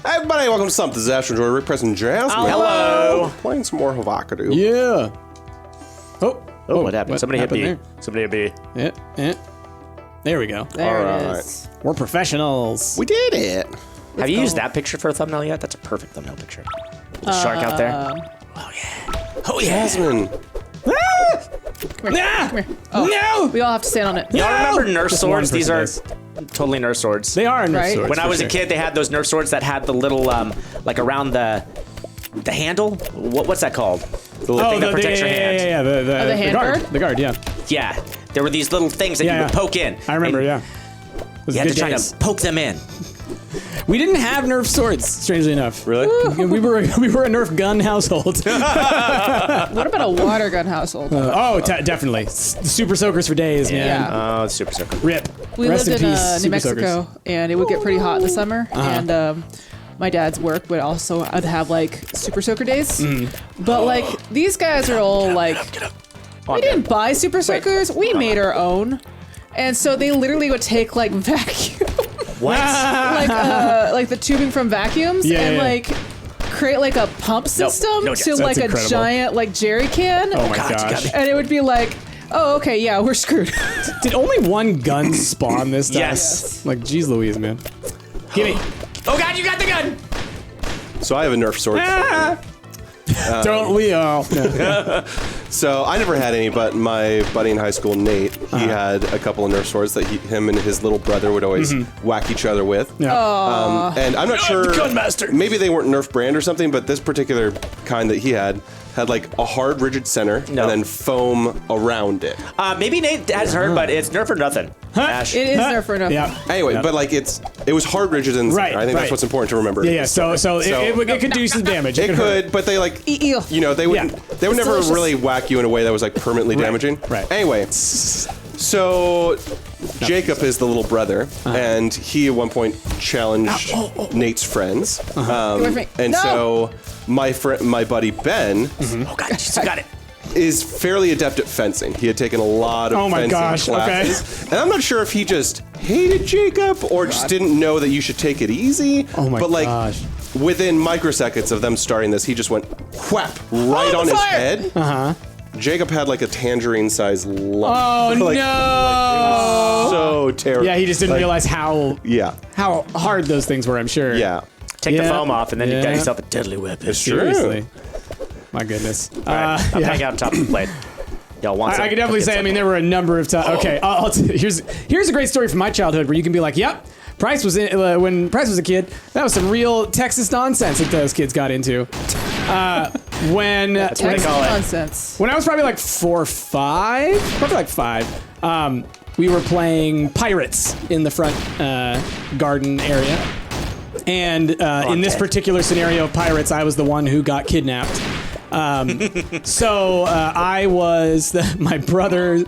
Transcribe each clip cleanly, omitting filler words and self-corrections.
Hey everybody, welcome to Stumpt. This is Ash and Rick Press and Jazz. Hello. Playing some more Havocado. Yeah. Oh, what happened? Somebody hit me. there? Somebody hit me. Yeah. There we go. There All it is. We're professionals. We did it. Have you used that picture for a thumbnail yet? That's a perfect thumbnail picture. The shark out there. Oh, yeah. Oh, yeah. Jasmine. Come here. Oh, No! we all have to stand on it. Y'all remember Nerf Just swords? one These are person totally Nerf swords. They are Nerf Right. swords. When I for was a sure. kid, they had those Nerf swords that had the little, like around the handle. What's that called? The little thing that protects your hand. Yeah. The hand guard. guard? The guard, yeah. Yeah. There were these little things that you would poke in. I remember, and yeah. Those You had good to try days. to poke them in. We didn't have Nerf swords, strangely enough. Really? We were a Nerf gun household. What about a water gun household? Definitely. Super soakers for days, man. Yeah. Oh, it's super soaker. Rip. We Rest lived in peace, New super Mexico, soakers. and it would get pretty hot in the summer, and my dad's work would also have like super soaker days. But like these guys are all like, we didn't buy super soakers, we made our own, and so they literally would take like vacuum, What? like the tubing from vacuums, Yeah, and yeah. like create like a pump system no, to that's like incredible. a giant like jerry can, Oh my God, you got gosh. me. and it would be like, oh okay, yeah, we're screwed. Did only one gun spawn this time? Yes. Like, geez Louise, man. Gimme. Oh, God, you got the gun. So I have a Nerf sword. Don't we all? No. So I never had any, but my buddy in high school, Nate, he had a couple of Nerf swords that him and his little brother would always whack each other with. Yeah. And I'm not sure. Gunmaster. Maybe they weren't Nerf brand or something, but this particular kind that he had like a hard, rigid center and then foam around it. Maybe Nate has heard, but it's Nerf or nothing. Ash. It is there for enough. Yeah. Anyway, but like it was hard, rigid, and Right, I think that's right. what's important to remember. Yeah. So it could do some damage. It hurt. could, but they like, Eel. you know, they would Yeah. they would never delicious. really whack you in a way that was like permanently damaging. right. Anyway, so Jacob is the little brother, and he at one point challenged Nate's friends, away from me. and No. so my buddy Ben Oh, God, you still got it. is fairly adept at fencing. He had taken a lot of Oh my fencing gosh, classes, and I'm not sure if he just hated Jacob or just didn't know that you should take it easy. Oh my but like, gosh. within microseconds of them starting this, he just went whap right on his fire! head. Jacob had like a tangerine-sized lump. Oh Like, no! so terrible. Yeah, he just didn't Like, realize how Yeah, hard those things were. I'm sure. yeah. Take the Yeah. foam off, and then you got Yeah. yourself a deadly weapon. It's true. Seriously. My goodness. All right, I'm yeah. hanging out on top of the plate. Y'all want some? I could definitely Let's get say. I some. mean, there were a number of times. Okay, here's a great story from my childhood where you can be like, "Yep, Price was when Price was a kid. That was some real Texas nonsense that those kids got into." When That's what they call it. Nonsense. When I was probably like 4 or 5, probably like 5, we were playing Pirates in the front garden area. And in this particular scenario of Pirates, I was the one who got kidnapped. So my brother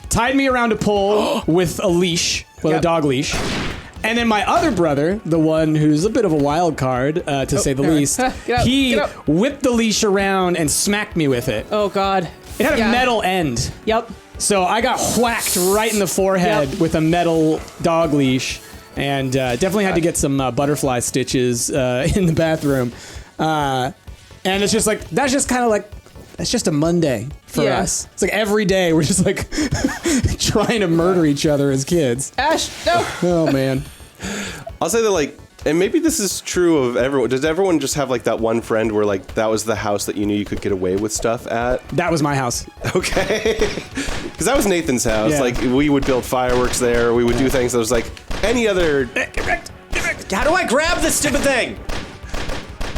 tied me around a pole with a leash, with a dog leash. And then my other brother, the one who's a bit of a wild card, to say the there. least, Get out, he get out. whipped the leash around and smacked me with it. Oh God. It had a Yeah. metal end. Yep. So I got whacked right in the forehead with a metal dog leash, and definitely had to get some butterfly stitches in the bathroom. And it's just like, that's just kind of like, that's just a Monday for Yeah. us. It's like every day we're just like trying to murder each other as kids. Ash, no. Oh man. I'll say that like, and maybe this is true of everyone. Does everyone just have like that one friend where like that was the house that you knew you could get away with stuff at? That was my house. Okay. Because that was Nathan's house. Yeah. Like we would build fireworks there. We would do things that was like any other. How do I grab this stupid thing?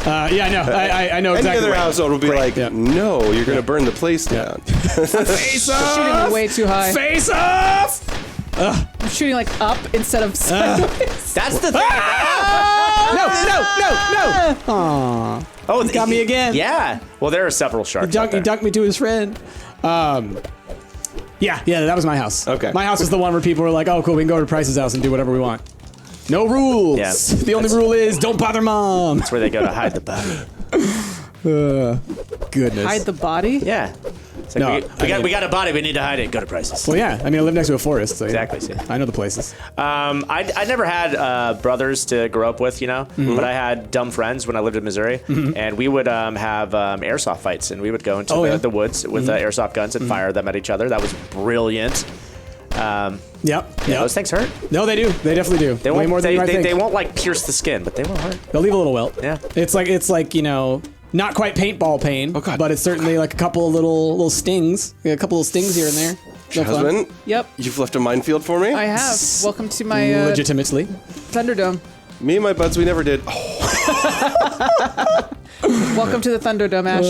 Yeah, I know. I know Any exactly. other what- household would be like, Yeah. no, you're gonna burn the place down. Face off! Shooting way too high. Face off! I'm shooting like up instead of sideways. That's the thing. No! Aww. Oh, Got me again. Yeah. Well, there are several sharks. out He there. dunked me to his friend. Yeah, that was my house. Okay. My house was the one where people were like, oh, cool, we can go to Price's house and do whatever we want. No rules. Yeah, The only rule is don't bother mom. That's where they go to hide the body. Goodness. Hide the body. Yeah. It's like we got a body. We need to hide it. Go to Price's. Well, yeah. I mean, I live next to a forest. So Exactly, see. I know the places. I never had brothers to grow up with, but I had dumb friends when I lived in Missouri, and we would have airsoft fights, and we would go into the woods with airsoft guns and fire them at each other. That was brilliant. Those things hurt. No, they do. They definitely do. They Way won't, more than you might think. they won't like pierce the skin, but they won't hurt. They'll leave a little welt. Yeah. It's like not quite paintball pain, but it's certainly like a couple of little stings. A couple of stings here and there. No fun. Jasmine, Yep. you've left a minefield for me? I have. Welcome to my Legitimately. Thunderdome. Me and my buds, we never did. Welcome to the Thunderdome, Ash.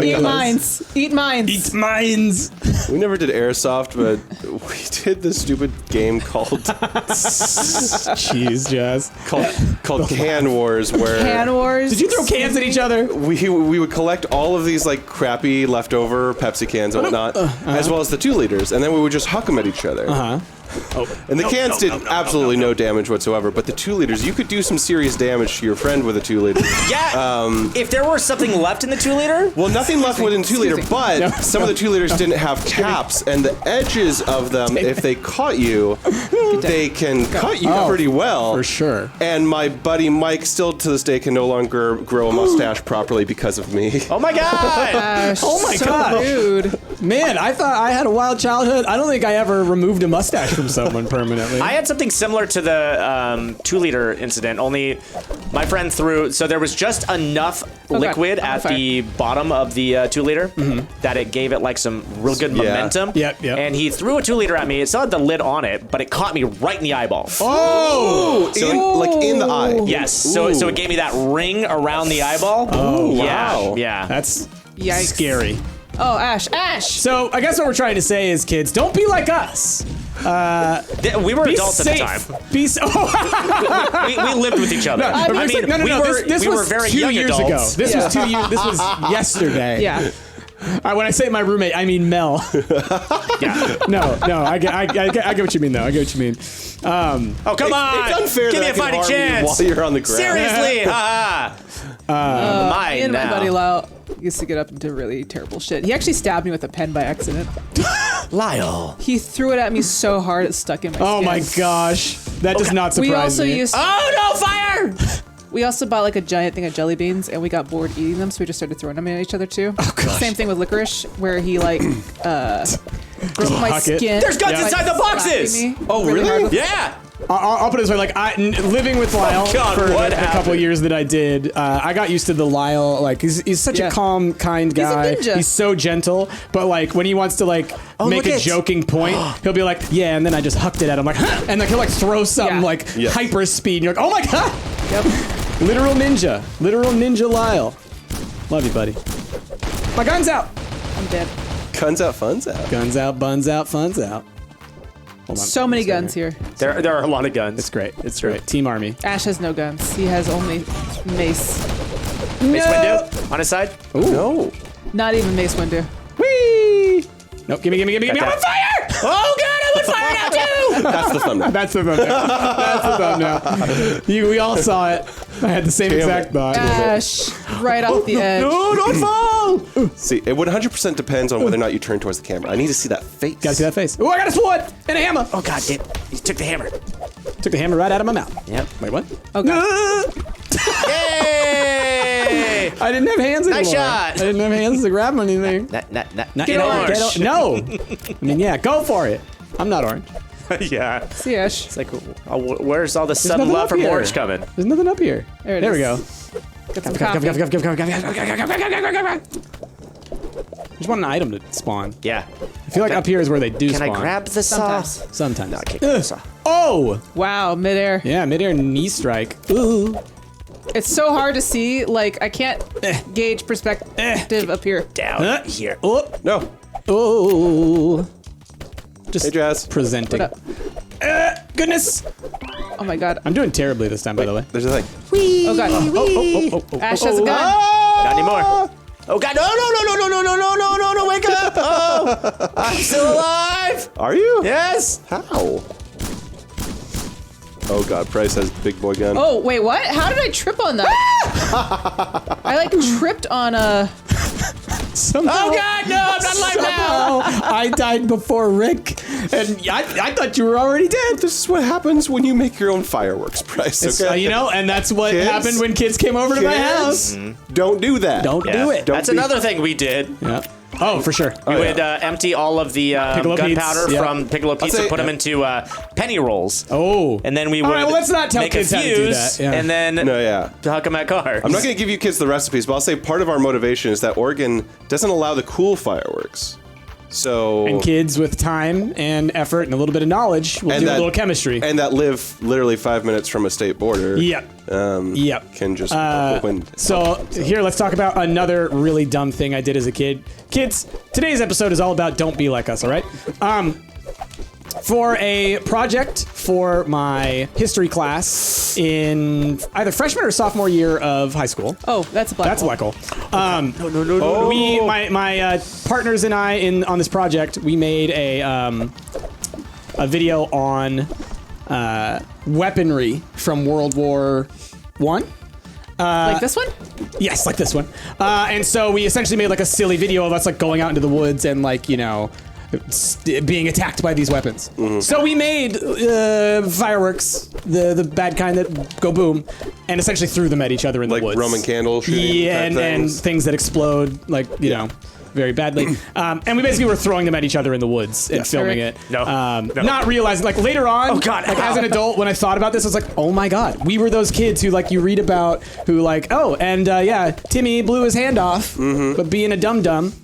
Eat mines. Eat mines. Eat mines. We never did airsoft, but we did this stupid game called Jeez, Jazz. called Can Wars, where Can Wars. Did you throw cans at each other? we would collect all of these like crappy leftover Pepsi cans and whatnot, as well as the 2-liters, and then we would just huck them at each other. And the cans did absolutely no damage whatsoever, but the 2-liters, you could do some serious damage to your friend with a 2-liter. Yeah. If there were something left in the 2-liter. Well, nothing left within 2-liter, but some of the 2-liters didn't have caps, and the edges of them, if they caught you, they can cut you pretty well. For sure. And my buddy Mike still to this day can no longer grow a mustache properly because of me. Oh my god! Ash, Oh my so God. rude. Man, I thought I had a wild childhood. I don't think I ever removed a mustache from someone permanently. I had something similar to the 2-liter incident, only my friend threw, so there was just enough liquid at the bottom of the 2-liter that it gave it like some real good momentum. Yep. And he threw a 2-liter at me. It still had the lid on it, but it caught me right in the eyeball. Oh! Like in the eye. Yes. So it gave me that ring around the eyeball. Oh, yeah. wow. Yeah. That's Yikes. scary. Oh, Ash. So I guess what we're trying to say is, kids, don't be like us. We were Be adults safe. at the time. Be we lived with each other. No, this we was were very 2 young years adults. ago. This was 2 years. This was yesterday. Yeah. When I say my roommate, I mean Mel. Yeah. No, I get what you mean, though. I get what you mean. Oh, come on. It's unfair Give that me I a can fighting harm you chance. while you're on the ground. Seriously. Mine Me and my now. buddy Lyle used to get up into really terrible shit. He actually stabbed me with a pen by accident. Lyle. He threw it at me so hard it stuck in my skin. Oh my gosh, that does not surprise We also me. used. Oh, no, fire! We also bought like a giant thing of jelly beans, and we got bored eating them, so we just started throwing them at each other too. Oh gosh. Same thing with licorice, where he like broke my Pocket. skin. There's guns by inside the boxes! slapping me Oh, really? hard with- Yeah. I'll put it this way: like living with Lyle God, for what the couple happened? years that I did, I got used to the Lyle. Like he's such a calm, kind guy. He's a ninja. He's so gentle, but like when he wants to like make look a it. joking point, he'll be like, "Yeah," and then I just hucked it at him, like, huh? And like he'll like throw something Yeah. like Yes. hyper speed. And you're like, "Oh my god!" Yep. Literal ninja Lyle. Love you, buddy. My gun's out. I'm dead. Guns out, fun's out. Guns out, buns out, fun's out. Hold on. So many guns here. There are a lot of guns. It's great. It's great. Team Army. Ash has no guns. He has only mace. Mace window on his side. No. Not even mace window. Whee! Nope. Gimme. I'm that. on fire! Oh, God, I'm on fire now, too! That's the thumbnail. That's the thumbnail. We all saw it. I had the same exact thought. Ash, right off the edge. No, don't fall! See, it 100% depends on whether or not you turn towards the camera. I need to see that face. Gotta see that face. Oh, I got a sword and a hammer. Oh, God, damn. He took the hammer. Took the hammer right out of my mouth. Yep. Wait, what? Oh god. Yay! I didn't have hands anymore. Nice shot. I didn't have hands to grab anything. Get Get orange. No. I mean, yeah, go for it. I'm not orange. Yeah. See Ash. It's like, where's all the sudden nothing love up from here. Orange coming? There's nothing up here. There it There we is. go. Get some coffee. Just want an item to spawn. Yeah. I feel like up here is where they do Can spawn. I grab the saw? Sometimes. Sometimes. No, I can't grab the saw. Oh! Wow, midair. Yeah, midair knee strike. Ooh. It's so hard to see. Like I can't gauge perspective up here. Down here. Oh. No. Oh. Just Hey, Jazz. presenting. What Goodness! Oh my god. I'm doing terribly this time, by the way. There's a thing. Oh god. Ash has a gun. Not anymore. Oh, God. No, wake up. Oh, I'm still alive. Are you? Yes. How? Oh god, Price has the big boy gun. Oh wait, what? How did I trip on that? I like tripped on a. Somehow, Oh God, no! I'm not alive now. I died before Rick, and I thought you were already dead. This is what happens when you make your own fireworks, Bryce. Okay? And that's what Kids? happened when kids came over to my house. Don't do that. Don't do it. That's another thing we did. Yeah. Oh, for sure. We would empty all of the gunpowder from Piccolo Pizza, say- put them into penny rolls. Oh. And then we would All right, well, let's not tell make kids a how to do fuse, that. Yeah. and then No, yeah. huck them at cars. I'm not going to give you kids the recipes, but I'll say part of our motivation is that Oregon doesn't allow the cool fireworks. So And kids with time and effort and a little bit of knowledge will do a little chemistry. And that live literally 5 minutes from a state border. Yep. Can just wind. So here, let's talk about another really dumb thing I did as a kid. Kids, today's episode is all about don't be like us, all right? For a project for my history class in either freshman or sophomore year of high school. Oh, that's a black That's a hole. black hole. No. My partners and I on this project, we made a video on weaponry from World War I. Like this one? Yes, like this one. And so we essentially made like a silly video of us like going out into the woods and like, being attacked by these weapons. So we made fireworks, the bad kind that go boom, and essentially threw them at each other in the woods. Like Roman candle shooting. Yeah, and things that explode, like, very badly. And we basically were throwing them at each other in the woods and filming it. No. Not realizing, like later on, Oh, God. like as an adult, when I thought about this, I was like, oh my God, we were those kids who like you read about who like, Timmy blew his hand off, but being a dum-dum.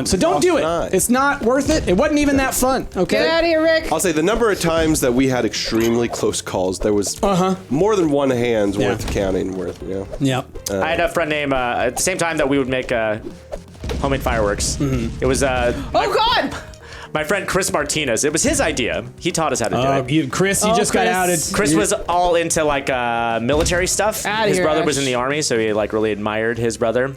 So don't do it. Not. It's not worth it. It wasn't even that fun. Okay. Get out of here, Rick. I'll say the number of times that we had extremely close calls, there was more than one hand's worth counting worth, Yep. I had a friend named at the same time that we would make homemade fireworks. It was Oh God! my friend Chris Martinez. It was his idea. He taught us how to do it. Chris, you just got Chris. outed. Chris was all into like military stuff. Outta His here, brother was Ash. in the army, so he like really admired his brother.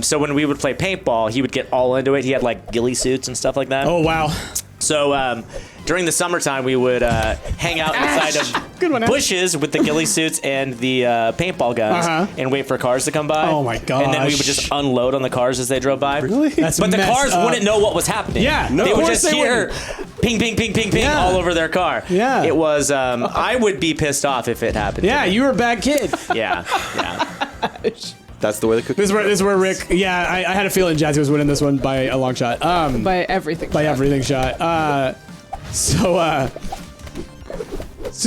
So when we would play paintball, he would get all into it. He had like ghillie suits and stuff like that. Oh wow. So during the summertime, we would hang out inside of Good one, Ash. bushes with the ghillie suits and the paintball guns and wait for cars to come by. Oh, my And then we would gosh. just unload on the cars as they drove by. Really? That's But the messed cars up. wouldn't know what was happening. Yeah, no, they of would course just they hear wouldn't. ping, ping, ping, ping, ping Yeah. all over their car. Yeah. It was, I would be pissed off if it happened. Yeah, to me. you were a bad kid. Yeah. That's the way the cookie. This is where Rick. Yeah, I had a feeling Jazzy was winning this one by a long shot. By everything. By everything shot. So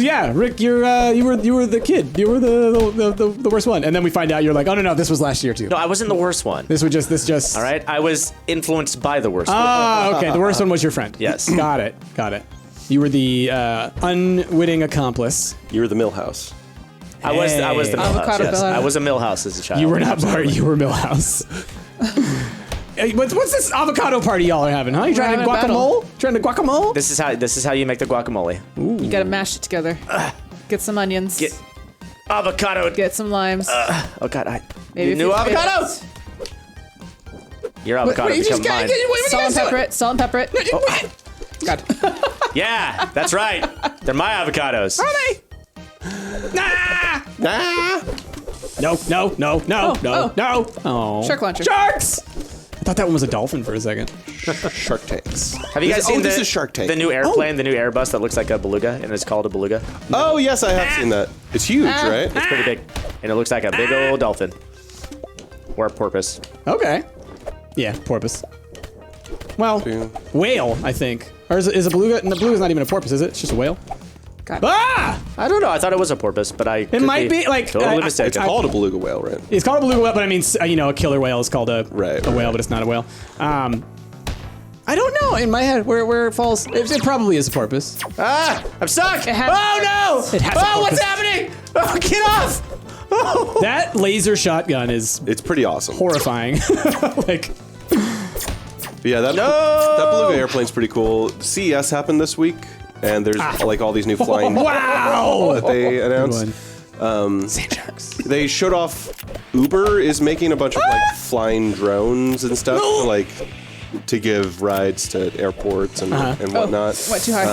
yeah, Rick, you were the kid. You were the worst one. And then we find out you're like, oh no, this was last year too. No, I wasn't the worst one. This just. All right? I was influenced by the worst one. Ah, okay. The worst one was your friend. Yes. Got it. You were the unwitting accomplice. You were the Millhouse. I was the Millhouse. Avocado Yes. Millhouse. I was a Millhouse as a child. You were not Bart. You were Millhouse. Hey, what's this avocado party y'all are having? Huh? You trying to having a battle. guacamole? Trying to guacamole? This is how you make the guacamole. You gotta mash it together. Get some onions. Get avocado. Get some limes. Oh God, Maybe new if you- avocado. Your avocado become mine. Salt and pepper it. Salt and pepper it. God. Yeah, that's right. They're my avocados. Are they? Nah! Ah! No. oh. Oh. Shark launcher. Sharks! I thought that one was a dolphin for a second. Shark Tanks. Have you guys seen this is Shark Tank. the new airplane, the new Airbus that looks like a beluga, and it's called a beluga? Oh yes, I have seen that. It's huge, right? It's pretty big, and it looks like a big old dolphin or a porpoise. Okay. Yeah, porpoise. Well, Yeah. whale, I think. Or is a beluga? No, beluga's not even a porpoise, is it? It's just a whale. God. Ah! I don't know. I thought it was a porpoise, but I could might be, like, totally I- mistaken. It's called a beluga whale, right? It's called a beluga whale, but I mean, a killer whale is called a whale, but it's not a whale. I don't know in my head where it falls. It probably is a porpoise. I'm stuck. It has- Oh no! It has a Oh, what's porpoise. happening? Oh, get off! Oh. That laser shotgun is It's pretty awesome. horrifying. Like, Yeah, that beluga airplane's pretty cool. CES happened this week, and there's like all these new flying wow! that they announced. Sand sharks. They showed off Uber is making a bunch of like flying drones and stuff to give rides to airports and whatnot. Went too high.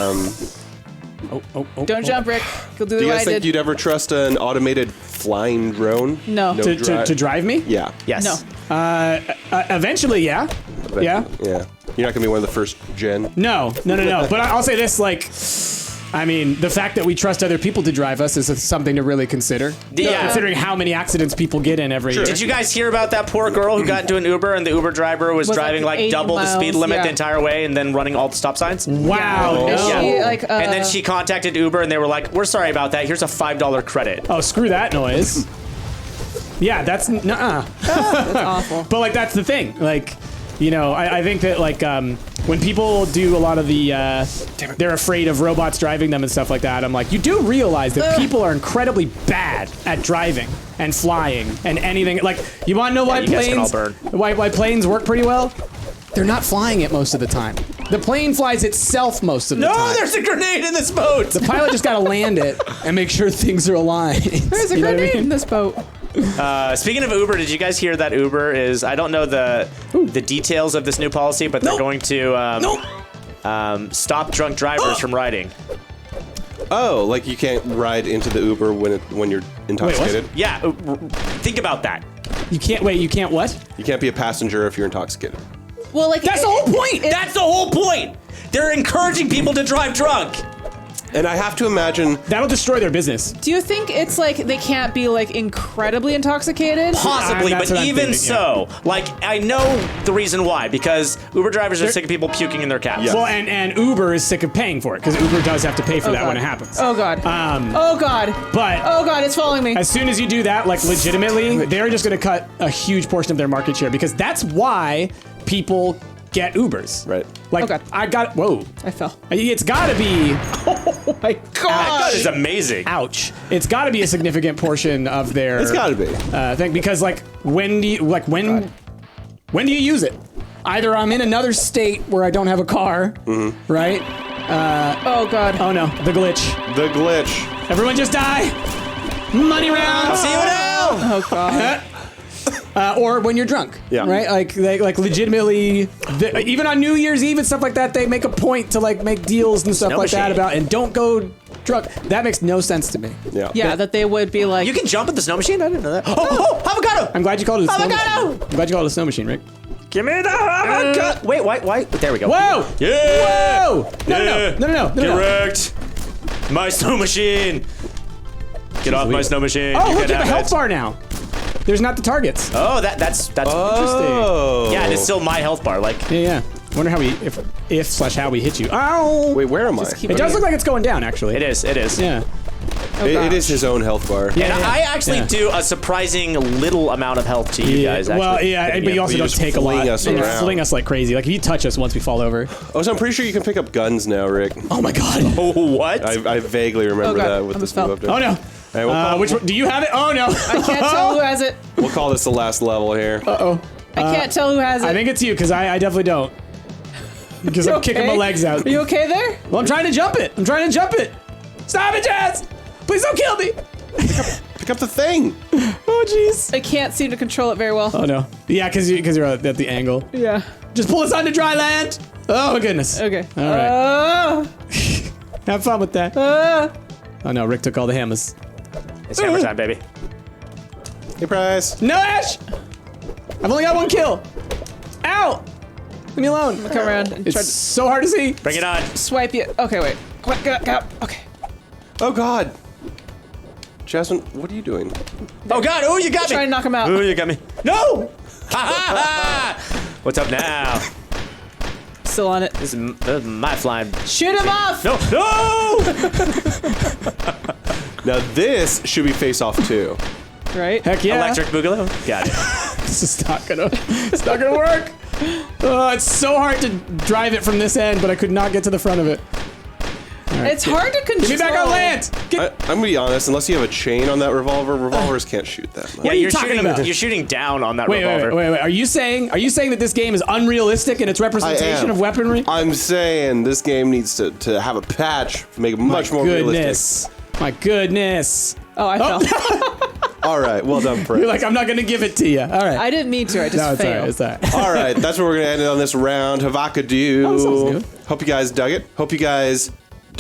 Don't jump, Rick. You'll do Do the you way I guys think did. you'd ever trust an automated flying drone? No. To drive me? Yeah. Yes. No. Eventually, yeah. Yeah. Yeah. You're not gonna be one of the first gen. No. But I'll say this, like, I mean, the fact that we trust other people to drive us is something to really consider. Yeah. Considering how many accidents people get in every year. Did you guys hear about that poor girl who got into an Uber and the Uber driver was driving like 80 double the speed miles, limit yeah. the entire way and then running all the stop signs? Wow. And No. she, like, And then she contacted Uber and they were like, "We're sorry about that. Here's a $5 credit." Oh, screw that noise. Yeah, that's nuh-uh. that's awful. But like that's the thing. Like, you know, I think that like when people do a lot of the they're afraid of robots driving them and stuff like that, I'm like, you do realize that people are incredibly bad at driving and flying and anything. Like, you want to know why you guys can all planes burn. why planes work pretty well? They're not flying it most of the time. The plane flies itself most of the time. No, there's a grenade in this boat. The pilot just got to land it and make sure things are aligned. There's a You know what I grenade mean? in this boat. Speaking of Uber, did you guys hear that Uber is? I don't know the details of this new policy, but they're going to stop drunk drivers from riding. Oh, like you can't ride into the Uber when you're intoxicated? Yeah, think about that. You can't wait. You can't what? You can't be a passenger if you're intoxicated. Well, like That's the whole point. That's the whole point. They're encouraging people to drive drunk. And I have to imagine That'll destroy their business. Do you think it's like they can't be like incredibly intoxicated? Possibly, That's but what I'm even thinking, so, like, I know the reason why, because Uber drivers are sick of people puking in their cabs. Yeah. Well, and Uber is sick of paying for it because Uber does have to pay for that God. when it happens. Oh god. Oh god. But Oh god, it's following me. as soon as you do that, like legitimately, they're just going to cut a huge portion of their market share because that's why people get Ubers. Right. Like, Oh, God. I got, whoa. I fell. It's got to be, oh my That is amazing. ouch. It's got to be a significant portion of their it's got to be. thing because like when do you use it? Either I'm in another state where I don't have a car, right? Oh god. Oh no, the glitch. The glitch. Everyone just die. Money round. See you now. Oh god. Or when you're drunk, Yeah. right? Like they legitimately, even on New Year's Eve and stuff like that, they make a point to like make deals and stuff Snow like that machine. about and don't go drunk. That makes no sense to me. Yeah. Yeah, that they would be like You can jump at the snow machine? I didn't know that. Oh, avocado! I'm glad you called it a snow Avocado! machine. I'm glad you called it a snow machine, Rick. Give me the avocado! Wait, why? There we go. Whoa! Yeah! Whoa! No. Get wrecked! My snow machine! Get off my snow machine. Oh, You look can at the have health it. bar now. There's not the targets. Oh, that's Oh. yeah, it is still my health bar. Like, Yeah. Wonder how how we hit you. Ow! Wait, where am I? keep It does look like it's going down, actually. it is. Yeah. It is his own health bar. And Yeah. I actually Yeah. do a surprising little amount of health to you guys. Actually. Well, yeah, but you also You don't just take a lot. fling us You around. fling us like crazy. Like if you touch us once we fall over. Oh, so I'm pretty sure you can pick up guns now, Rick. Oh my god. Oh, what? I vaguely remember Oh, God. that with I this almost new fell. update. Oh no. Hey, we'll call- Which one? Do you have it? Oh no. I can't tell who has it. We'll call this the last level here. Uh-oh. I can't tell who has it. I think it's you because I definitely don't. Because You I'm kicking my okay? legs out. Are you okay there? Well, I'm trying to jump it. Stop it, Jazz! Please don't kill me. Pick up the thing. Oh jeez. I can't seem to control it very well. Oh no. Yeah, because you're at the angle. Yeah. Just pull us onto dry land. Oh my goodness. Okay. All right. Have fun with that. Oh no, Rick took all the hammers. It's hammer time, baby. Hey, Price. No, Ash! I've only got one kill. Ow! Leave me alone. Come around and try It's to so hard to see. Bring it on. swipe you. Okay, wait. Come on, get up. Okay. Oh, God. Jasmine, what are you doing? Oh God! Oh, you got Try me. to knock him out. Oh, you got me. No! Ha ha ha! What's up now? Still on it. This is my flying. Shoot him off! No! No! Now, this should be face off, too. Right? Heck yeah. Electric Boogaloo. Got it. This is not gonna work. Oh, it's so hard to drive it from this end, but I could not get to the front of it. It's hard to control. Get me back on land. I'm gonna be honest. Unless you have a chain on that revolver, revolvers can't shoot that much. Yeah, are you you're talking shooting. about? You're shooting down on that Wait. revolver. Are you saying that this game is unrealistic in its representation of weaponry? I'm saying this game needs to have a patch, make it much more realistic. My goodness. Oh, I fell. All right, well done, Price. You're like, I'm not gonna give it to you. All right. I didn't mean to. I just No, it's all failed. right. It's all right. All right, that's where we're gonna end it on this round. Havocado. Oh, sounds good. Hope you guys dug it. Hope you guys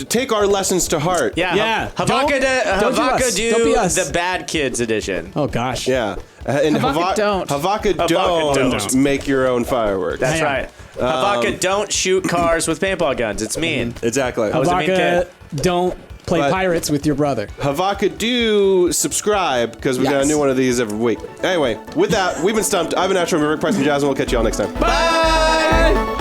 take our lessons to heart. Yeah. Havocado Don't be us. the bad kids edition. Oh gosh. Yeah. And Havocado don't make your own fireworks. That's right. Havocado don't shoot cars with paintball guns. It's mean. Exactly. I was a mean kid. Don't play But- pirates with your brother. Havocado, do subscribe because we got a new one of these every week. Anyway, with that, we've been Stumped. I've been Astro, Rick Price, and Jasmine. We'll catch you all next time. Bye.